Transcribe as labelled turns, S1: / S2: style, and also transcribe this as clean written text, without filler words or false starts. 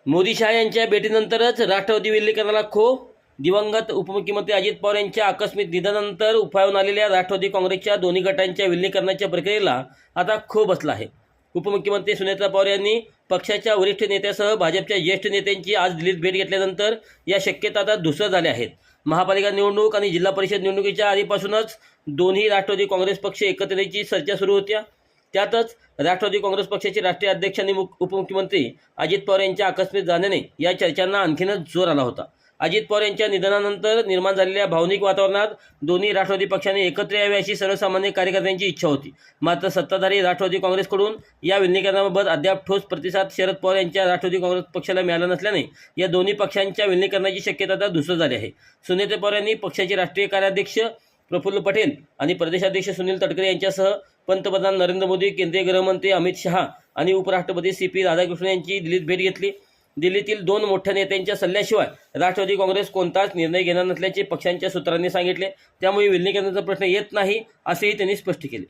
S1: मोदी शहा यांच्या भेटीनंतरच राष्ट्रवादी विलीकरणाला खो. दिवंगत उपमुख्यमंत्री अजित पवार यांच्या आकस्मिक निधनानंतर उफाळून आलेल्या राष्ट्रवादी काँग्रेसच्या दोन्ही गटांच्या विलीकरणाच्या प्रक्रियेला आता खो बसला आहे. उपमुख्यमंत्री सुनेत्रा पवार यांनी पक्षाच्या वरिष्ठ नेत्यासह भाजपच्या ज्येष्ठ नेत्यांची आज दिल्लीत भेट घेतल्यानंतर या शक्यता आता धुसर झाल्या आहेत. महापालिका निवडणूक आणि जिल्हा परिषद निवडणुकीच्या आधीपासूनच दोन्ही राष्ट्रवादी काँग्रेस पक्ष एकत्र येण्याची चर्चा सुरू होत्या. त्यातच राष्ट्रवादी काँग्रेस पक्षाचे राष्ट्रीय अध्यक्ष आणि उपमुख्यमंत्री अजित पवार यांच्या आकस्मिक जाण्याने या चर्चांना आणखीनच जोर आला होता. अजित पवार यांच्या निधनानंतर निर्माण झालेल्या भावनिक वातावरणात दोन्ही राष्ट्रवादी पक्षाने एकत्र यावे अशी सर्वसामान्य कार्यकर्त्यांची इच्छा होती. मात्र सत्ताधारी राष्ट्रवादी काँग्रेसकडून या विलीकरणाबाबत अद्याप ठोस प्रतिसाद शरद पवार यांच्या राष्ट्रवादी काँग्रेस पक्षाला मिळाला नसल्याने या दोन्ही पक्षांच्या विलीकरणाची शक्यता आता धुसर झाली आहे. सुनेत्रा पवार यांनी पक्षाचे राष्ट्रीय कार्याध्यक्ष प्रफुल्ल पटेल आणि प्रदेशाध्यक्ष सुनील तटकरे यांच्यासह पंतप्रधान नरेंद्र मोदी, केंद्रीय गृहमंत्री अमित शहा आणि उपराष्ट्रपती CP राधाकृष्णन यांची दिल्लीत भेट घेतली. दिल्लीतील दोन मोठ्या नेत्यांच्या सल्ल्याशिवाय राष्ट्रवादी काँग्रेस कोणताच निर्णय घेणार नसल्याचे पक्षांच्या सूत्रांनी सांगितले. त्यामुळे विलीकरणाचा प्रश्न येत नाही असेही त्यांनी स्पष्ट केले.